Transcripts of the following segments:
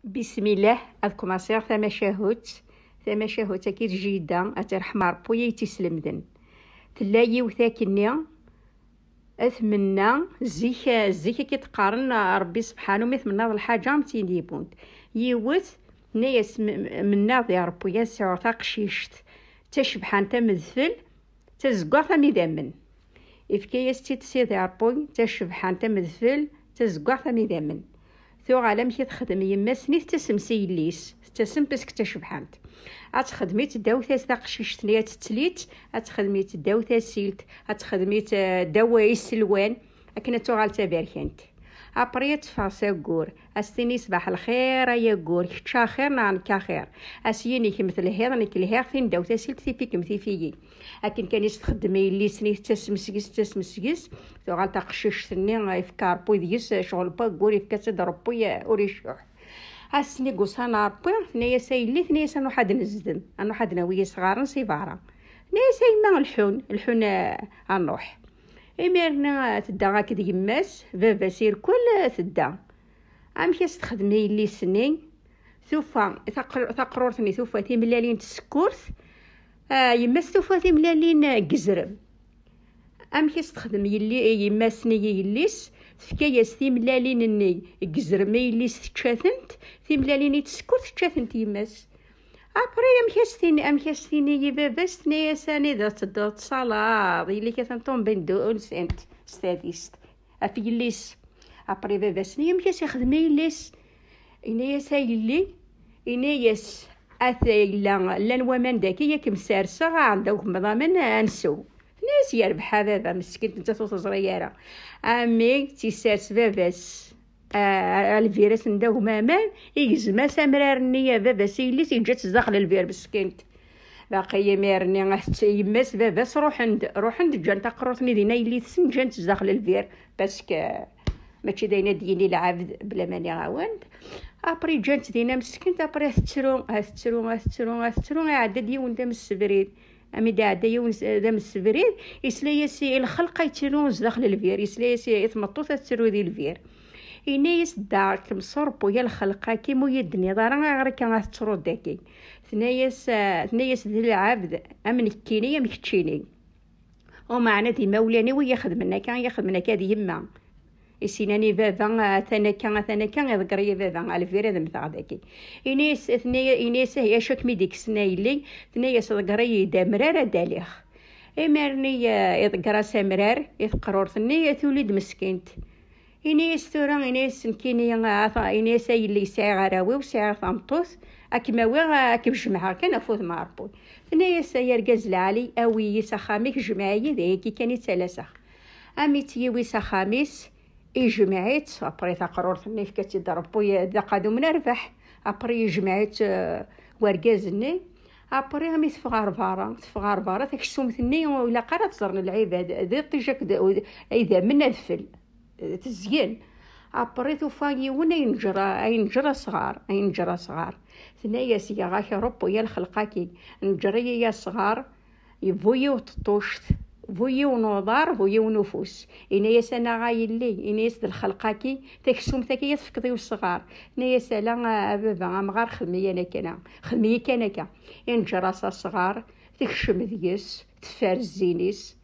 بسم الله. أذكم أصير ثما شهوت أكيد جيدة أترحم ربي تسلمذن تلاقي وثاكني أثمنى زيك كي تقارن ربي سبحانه مثمنا الحاجة متيني بونت يوث ناس من ناضي ربي يسعو تقشيشت تشبحان تمذفل تزقع ثمي ذمن إفكايس تسيدي ربي تشبحان تمذفل تزقع ثمي ذمن ثو عالم كي تخدم يماسني تسمسي ليس تسم بسك تشبحانت أتخدمي تداوثا تقشيشت نيا تتليت أتخدمي تداوثا سيلت أتخدمي دواء السلوان أكنا توغال تباركنت أبريت فاسا قور أستيني صباح الخير يا قور كتشا خير نعنكا خير أسيني كمثل هذا نك الهير ثين داوثا سيلت ثيفيكم ثيفيي أكن كان يستخدمي لي سني تسمسكيس توغال تقشيشت نيا يفكار بويديس شغل با قور يفكاس دربوي أوريشوح أسني قصانا ربي ثنيا سايلي ثنيا سانو حد نزدم أنو حد نوية صغارن سيفارا ثنيا سايلنا الحون النوح إميرنا تدا كدي يماس بابا سير كل تدا أم كي تخدمي لي سنين ثوفا ثقرورتني ثوفا ملالين تسكورث يماس ثوفا ملالين قزرم أم كي تخدمي لي يماسني يليس فكاياس تيملالين اني قزرمي يليس تشاثنت تيملالين تسكوت تشاثنت يماس ابري ام كاستيني يباباس ثنيا ساني ذا تدوت صلاة اللي كتنطون بين دو سنت ستاديست افي يليس ابري باباسني ام كاس يخدم يليس انايا سايلي اناياس اثيلا لان ومن داكي ياك مسارسه عندك مضامن انسو ناس يربح بابا مسكين انت تزرياره امي تيسارس باباس الفيروس نداو مامان يجزما سمرار النية بابا سيلي تيجات داخل الفير مسكينت باقي ميرني يماس باباس روح عند جان تقرطني دينا يلي تسنجانت داخل الفير باسكو ماشي داينا ديني العبد بلا ماني غاوند ابري جانت دينا مسكينت ابري تترو عدد يون دام السبريد امي دا يون دام السبريد يسلايسي الخلق يترون داخل الفير يسلايسي يتمطو تترو دي الفير إنايس دار كمصربو يا الخلقة كيمو يدني دارا غير كان ترود داكي ثنايس ذي العبد أمن كيني مكتشيني ومعنا دي مولاني وياخدمنا كادي يما السيناني بابا ثنا كان يذكر بابا على فيرا ذم تاع داكي إنايس هي شك ميديك سنايلي ثنايس ذكري دامرار داليخ إمرني يذكر سمرار يذكرور ثنيا تولد مسكينت إنيس ثورا إنيس نكيني إنيس اللي يسعى غراوي وسعى ثامطوس أكما ويغا كبجمعها كان أفوت مع ربي إنيس يرقز العالي أوي يسخاميك جمعي ذيكي كان يتسلسخ أمي تيوي سخاميس جمعيت أبري تقرور ثني في كتي ضربو ذا قادو من أربح أبري جمعيت ورقازني أبري أمي تفغار بارا تكسوم ثني ولا قرات زرن العباد ذي طيجك إذا من الفل تزيان أبريتو فاي ونا ينجرى صغار ثنايا سيا غاكي ربو يا الخلقاكي نجري يا صغار يبويو تطوشت بويو نوضار بويو نفوس إنايا سانا غايلي إنايا الخلقاكي تكسوم تاكي تفكضيو الصغار إنايا سالا بابا مغار خدمي كان ينجرى صغار تكشم ذيس تفارزينيس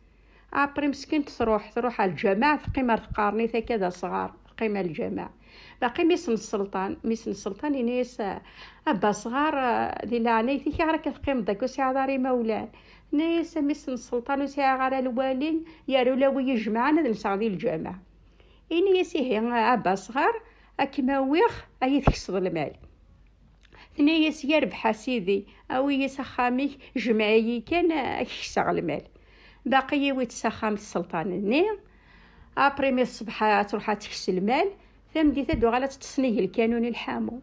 أبري مسكين تروح على الجماعة قيمة تقارني كذا صغار قيمة الجماعة باقي ميسن السلطان ينيس أبا صغار ذي لعنيتي كي راك تقيم داك وساعة داري مولان نيس ميسن السلطان وساعة على الوالين يارو لاوي يجمعنا نساعدي الجامعة إنيس هي أبا صغار أكما ويخ أي تكسد المال ثنيس يربح سيدي أو يسخامي جمعي كان يكسر المال باقي ويتسخام السلطان النيم ابري مي الصبح تروح تكسي المال ثم دي تدو غالا تصنيه الكانون الحامو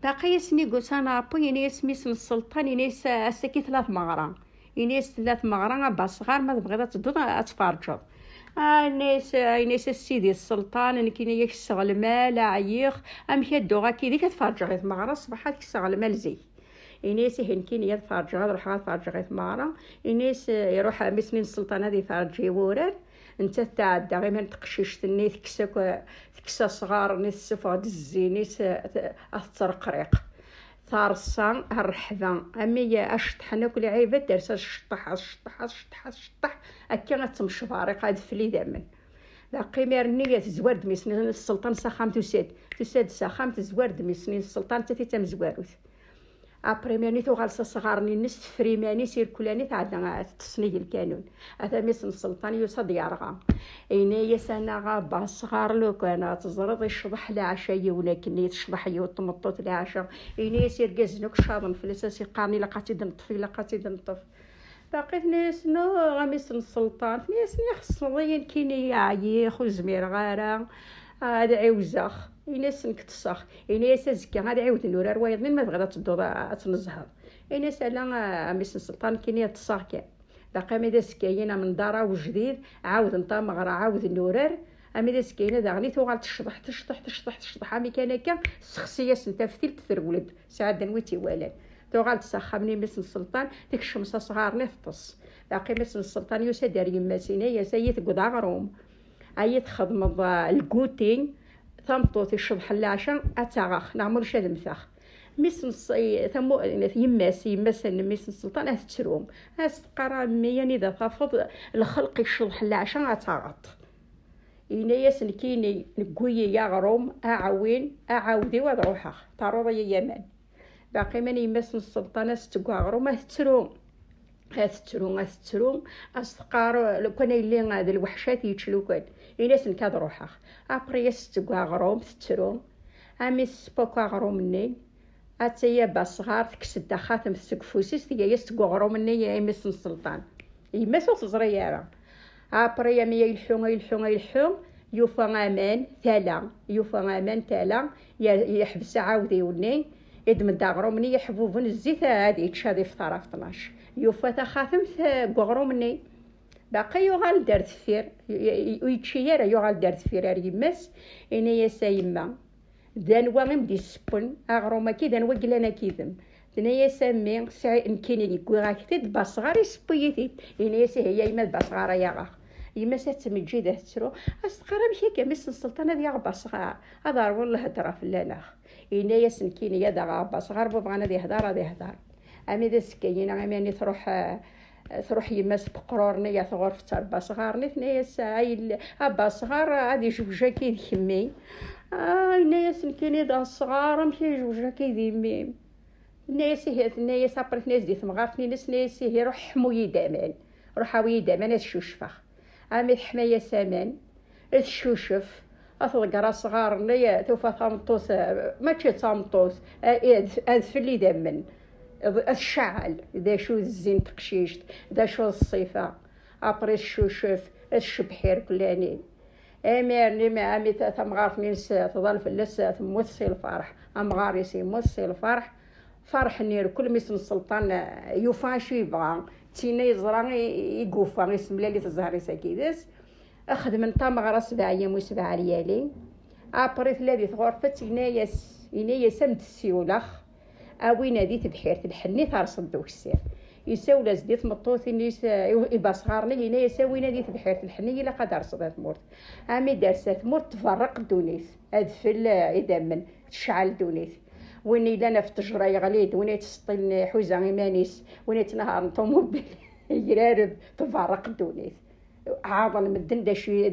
باقي يسني قلت انا ربي ينيس ميسن السلطان ينيس اسكي 3 مغران ينيس 3 مغران با صغار ما تبغي تدو تفرجوا ينيس السيدي السلطان ان كاين يكسغ المال عييخ ام كيدو غاكي ديك تفرجوا غير مغرا الصباح تكسغ المال زي إنيس هنكين يتفرج روح غتفرج غير مارا إنيس يروح مسنين السلطان هذه يفرج يورر انت تعدى غير ما تقشيش تني تكسا صغار ني السفغ الزيني ترقريق ثارصان الرحبة امي اشطحنا كل عيبه درس شطح اكي تمشي فارق هاد فلي دامن باقي ميرنيه زوارد ميسنين السلطان ساخام تساد ساخام تزوارد ميسنين السلطان تاتي تم زواروت ابري ميرني غالسا صغارني نس فريماني سيركولاني تعدى تصنيج الكانون هذا ميسن السلطان يوصد يرغى اينايا سنه غابا صغار لو كان تزرد يشطح العشاء ولكن يتشطح يوطمطوط العشاء اينايا سير كازنوك شاطن فلساسي قاني لقاتي دنطف باقيت ناس نو غميس السلطان ناس خصني كيني عيخ وزمير غارة هذا عوزخ ناس نكتصخ ناس زكا هذا عاود نور روايض من ما بغات تدو تنزهر ناس لا غميس السلطان كيني تصاغ كان باقي ميدا سكاينه من دارا وجديد عاود نطا مغرا عاود نورر اميدا سكاينه داغني توغال تشطح امي كان هكا الشخصيه سنتفتيل تثرولد سعاد نويتي والد توغال تسخمني مس السلطان ديك الشمسه صغارني فطس باقي مس السلطان يوسا دار يما سينا يا سيد قد غروم اي تخدم الكوتين ثمطوط الشبح العشاء اتاغخ نعمل شاد مثاخ مس ثمو يماس مس السلطان اتتروم استقرا مياني ذا تفض الخلق الشبح العشاء اتاغط إنايا سنكيني نقوي يا غروم اعاودي وضروحها تروضي يمان باقي ماني يمسن السلطانه ستقاغرو ما تترو استقار لو كان اللي هذا الوحشات يتشلو كان الناس نكاد روحها ابري ستقاغرو تترو امي سبوكاغرو مني اتيا باصغار تكسد خاتم السقفوسيس تيا يستقاغرو مني يا يمسن السلطان يمسو صغيره ابري يا يلحون يوفا امان تالا يحبس عاودي وني يدم الداغرو مني يحبوب الزيت هادي تشادي في طرف 12 يوفا خاتم غرو مني باقي يغال دار ثفير ويتشير يغال دار ثفير يمس انايا سايما دان واغم دي سبون اغروما كي دان وقلانا كيدم انايا سامي ساعي كاين يقول غاكتي باصغار يسبويتي انايا هي يما باصغار ياغا يما ساتمجي ده تسرو استقرا مشي كمس السلطانه ديال باصغار هذا والله هضره في اللانخ إنايا سنكيني يا دغا باصغار بغانا دي هدار امي دا سكينه امي تروح يماس بقرورني يا غرفه باصغارني ثنيا سايل باصغار غادي جوجا كي خمي إنايا سنكيني دا الصغار مشي جوجا كي ديمي إنايا صابرت ناس دي ثمغارتني ناس هي روح حموي دامان روحاوي دامان الشوشفخ امي حمايه سامان الشوشف أثقر صغار ليا توفى ثامطوس ماشي ثامطوس أذفلي دمن الشعل إذا شو الزين تقشيشت إذا شو الصيفة أبريس شو شوف الشبحير كلاني أميرني ما أمي ثمغارتني تظل في اللسة تموسي الفرح أمغاريسي موسي الفرح فرح نير كل ميسن السلطان يوفاشي يبغى تيني زراني يقوفا يسم لي تزهري ساكيدس أخذ من طامغرة 7 أيام و7 ليالي أبريت الذي غرفة إنايا سمت السيولخ أوين هذه بحيرة الحني ترصد دوك السير يساول زديت مطوث نيس يبصغرني إنايا ساوين هذه بحيرة الحني إلا قد رصدت مورت أمي دارسات مورت تفرق دونيس أدفل إدمن تشعل دونيس وين لنا في التجرة يغليد وين تسطل حوزة إيمانيس وين تنهار طوموبيل يرارب تفرق دونيس عاضل مدن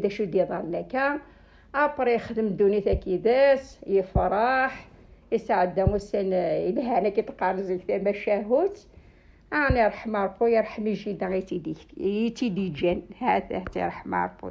داشو ديال لك ابري خدم دوني كيداس يفرح يسعد موسن الهانه كتقارز كما شاهوت انا رحم ربو يرحم يجي دغيتي ديك يتي دي جن هذا ترحم ربو.